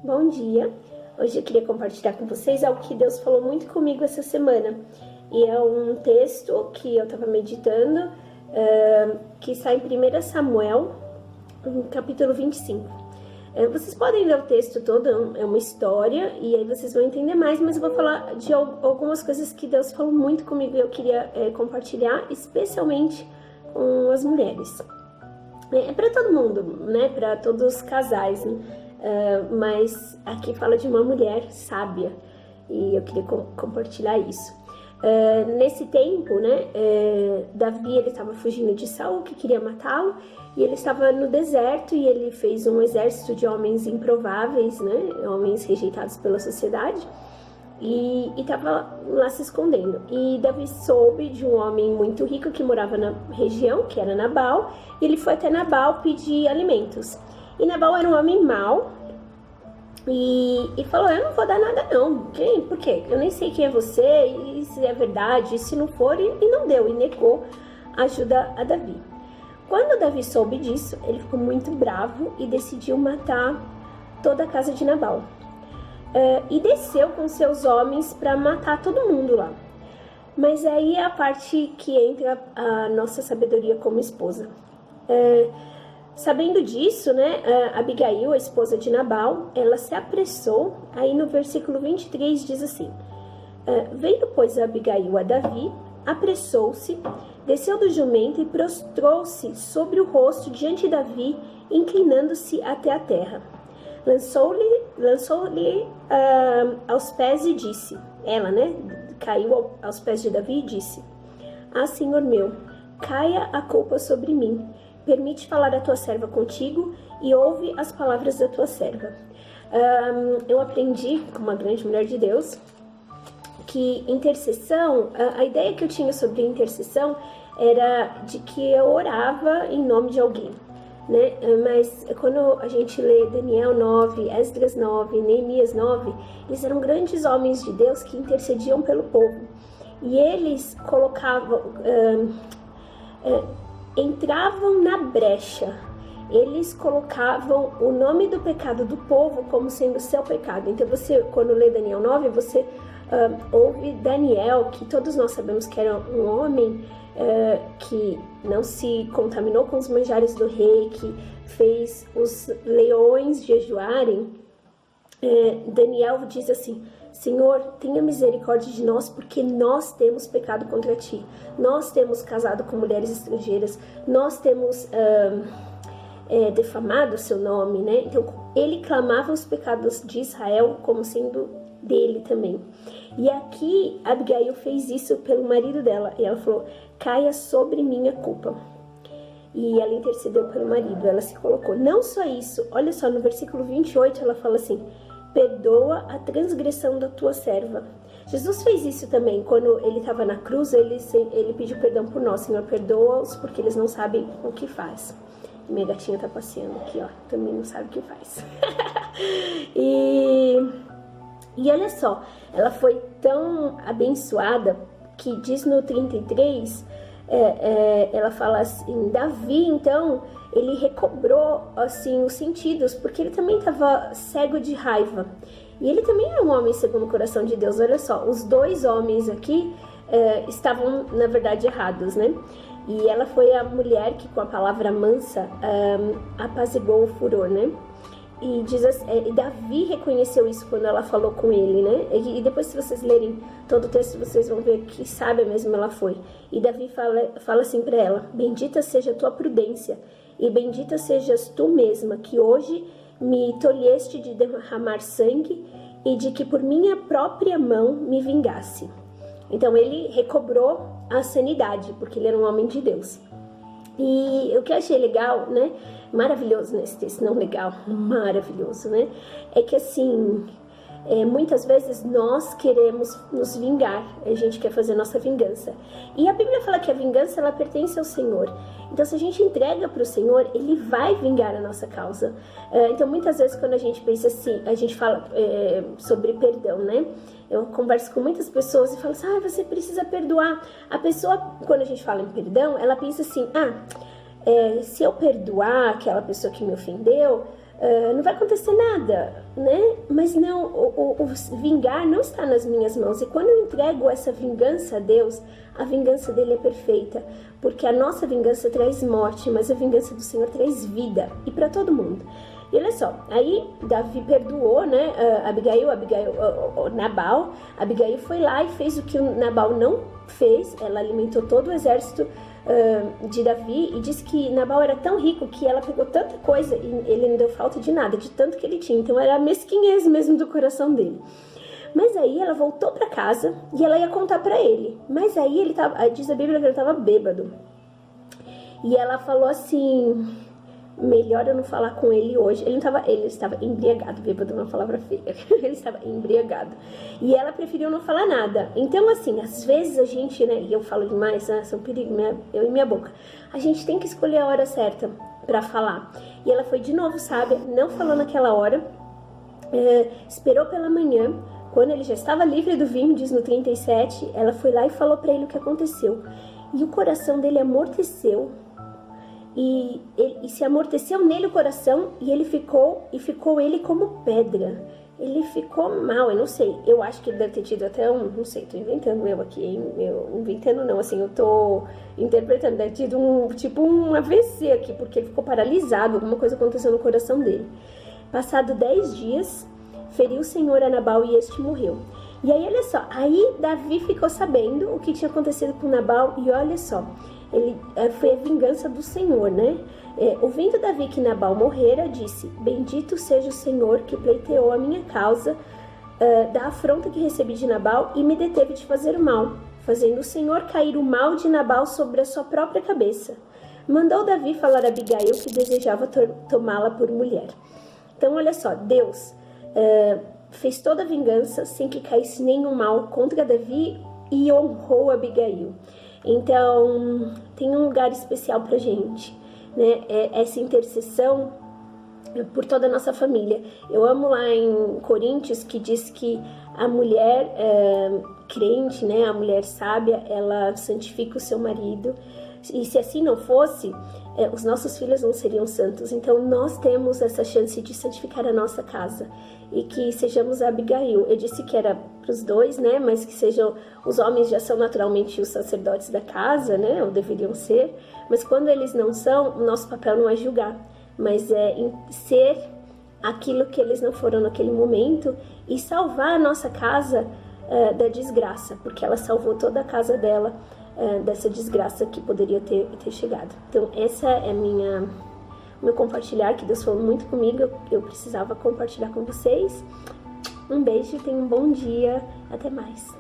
Bom dia! Hoje eu queria compartilhar com vocês algo que Deus falou muito comigo essa semana. E é um texto que eu estava meditando, que está em 1 Samuel, no capítulo 25. Vocês podem ler o texto todo, é uma história, e aí vocês vão entender mais, mas eu vou falar de algumas coisas que Deus falou muito comigo e eu queria compartilhar, especialmente com as mulheres. É para todo mundo, né? Para todos os casais, né? Mas aqui fala de uma mulher sábia e eu queria compartilhar isso. Nesse tempo, né, Davi ele estava fugindo de Saul, que queria matá-lo, e ele estava no deserto e ele fez um exército de homens improváveis, né, homens rejeitados pela sociedade, e estava lá se escondendo. E Davi soube de um homem muito rico que morava na região, que era Nabal, e ele foi até Nabal pedir alimentos. E Nabal era um homem mau e falou: eu não vou dar nada não. Por quê? Eu nem sei quem é você, e se é verdade, e se não for, e não deu, e negou ajuda a Davi. Quando Davi soube disso, ele ficou muito bravo e decidiu matar toda a casa de Nabal. E desceu com seus homens para matar todo mundo lá. Mas aí é a parte que entra a nossa sabedoria como esposa. Sabendo disso, né, Abigail, a esposa de Nabal, ela se apressou. Aí no versículo 23 diz assim: veio, pois, Abigail a Davi, apressou-se, desceu do jumento e prostrou-se sobre o rosto diante de Davi, inclinando-se até a terra. Lançou-lhe aos pés e disse, ela, né, caiu aos pés de Davi e disse: Ah, Senhor meu, caia a culpa sobre mim. Permite falar a tua serva contigo e ouve as palavras da tua serva. Eu aprendi, como uma grande mulher de Deus, que intercessão, a ideia que eu tinha sobre intercessão era de que eu orava em nome de alguém, né? Mas quando a gente lê Daniel 9, Esdras 9, Neemias 9, eles eram grandes homens de Deus que intercediam pelo povo. E eles colocavam... entravam na brecha, eles colocavam o nome do pecado do povo como sendo seu pecado. Então você, quando lê Daniel 9, você ouve Daniel, que todos nós sabemos que era um homem que não se contaminou com os manjares do rei, que fez os leões jejuarem. Daniel diz assim: Senhor, tenha misericórdia de nós, porque nós temos pecado contra ti. Nós temos casado com mulheres estrangeiras, nós temos defamado o seu nome, né? Então, ele clamava os pecados de Israel como sendo dele também. E aqui, Abigail fez isso pelo marido dela. E ela falou: caia sobre mim a culpa. E ela intercedeu pelo marido, ela se colocou. Não só isso, olha só, no versículo 28 ela fala assim: perdoa a transgressão da tua serva. Jesus fez isso também, quando ele estava na cruz, ele pediu perdão por nós. Senhor, perdoa-os porque eles não sabem o que faz. Minha gatinha tá passeando aqui, ó, também não sabe o que faz. E olha só, ela foi tão abençoada que diz no 33, ela fala assim: Davi, então, ele recobrou assim os sentidos, porque ele também estava cego de raiva. E ele também era um homem segundo o coração de Deus. Olha só, os dois homens aqui estavam, na verdade, errados, né? E ela foi a mulher que, com a palavra mansa, apaziguou o furor, né? E diz assim, Davi reconheceu isso quando ela falou com ele, né? E depois, se vocês lerem todo o texto, vocês vão ver que sábia mesmo ela foi. E Davi fala assim para ela: bendita seja a tua prudência, e bendita sejas tu mesma, que hoje me tolheste de derramar sangue e de que por minha própria mão me vingasse. Então ele recobrou a sanidade, porque ele era um homem de Deus. E o que eu achei legal, né, maravilhoso nesse texto, não legal, maravilhoso, né, é que assim, muitas vezes nós queremos nos vingar, a gente quer fazer nossa vingança. E a Bíblia fala que a vingança, ela pertence ao Senhor. Então, se a gente entrega para o Senhor, Ele vai vingar a nossa causa. Então, muitas vezes, quando a gente pensa assim, a gente fala sobre perdão, né? Eu converso com muitas pessoas e falo assim: você precisa perdoar. A pessoa, quando a gente fala em perdão, ela pensa assim: se eu perdoar aquela pessoa que me ofendeu, não vai acontecer nada, né? Mas não, o vingar não está nas minhas mãos. E quando eu entrego essa vingança a Deus, a vingança dele é perfeita, porque a nossa vingança traz morte, mas a vingança do Senhor traz vida, e para todo mundo. E olha só, aí Davi perdoou, né, Nabal. Abigail foi lá e fez o que o Nabal não fez. Ela alimentou todo o exército de Davi, e disse que Nabal era tão rico que ela pegou tanta coisa e ele não deu falta de nada, de tanto que ele tinha. Então era a mesquinhez mesmo do coração dele. Mas aí ela voltou para casa e ela ia contar para ele. Mas aí ele tava, diz a Bíblia que ele estava bêbado. E ela falou assim: melhor eu não falar com ele hoje. Ele estava embriagado, bêbado é uma palavra feia. Ele estava embriagado. E ela preferiu não falar nada. Então, assim, às vezes a gente, né, e eu falo demais, né, são perigo, eu e minha boca. A gente tem que escolher a hora certa para falar. E ela foi de novo sábia, não falou naquela hora, esperou pela manhã. Quando ele já estava livre do vinho, diz no 37, ela foi lá e falou para ele o que aconteceu. E o coração dele amorteceu. E se amorteceu nele o coração, e ele ficou ele como pedra. Ele ficou mal, eu não sei. Eu acho que ele deve ter tido até não sei, tô inventando eu aqui, hein? Inventando não, assim, eu tô interpretando. Deve ter tido um AVC aqui, porque ele ficou paralisado, alguma coisa aconteceu no coração dele. Passado 10 dias, feriu o Senhor a Nabal e este morreu. E aí, olha só, aí Davi ficou sabendo o que tinha acontecido com Nabal, e olha só, foi a vingança do Senhor, né? Ouvindo Davi que Nabal morrera, disse: bendito seja o Senhor que pleiteou a minha causa da afronta que recebi de Nabal e me deteve de fazer o mal, fazendo o Senhor cair o mal de Nabal sobre a sua própria cabeça. Mandou Davi falar a Abigail que desejava tomá-la por mulher. Então, olha só, Deus fez toda a vingança sem que caísse nenhum mal contra Davi e honrou Abigail. Então, tem um lugar especial pra gente, né? Essa intercessão por toda a nossa família. Eu amo lá em Coríntios que diz que a mulher crente, né? A mulher sábia, ela santifica o seu marido. E se assim não fosse, os nossos filhos não seriam santos. Então, nós temos essa chance de santificar a nossa casa. E que sejamos a Abigail. Eu disse que era para os dois, né? Mas que sejam... Os homens já são naturalmente os sacerdotes da casa, né? Ou deveriam ser. Mas quando eles não são, o nosso papel não é julgar. Mas é ser aquilo que eles não foram naquele momento. E salvar a nossa casa da desgraça. Porque ela salvou toda a casa dela dessa desgraça que poderia ter chegado. Então, essa é meu compartilhar, que Deus falou muito comigo, eu precisava compartilhar com vocês. Um beijo, tenham um bom dia, até mais.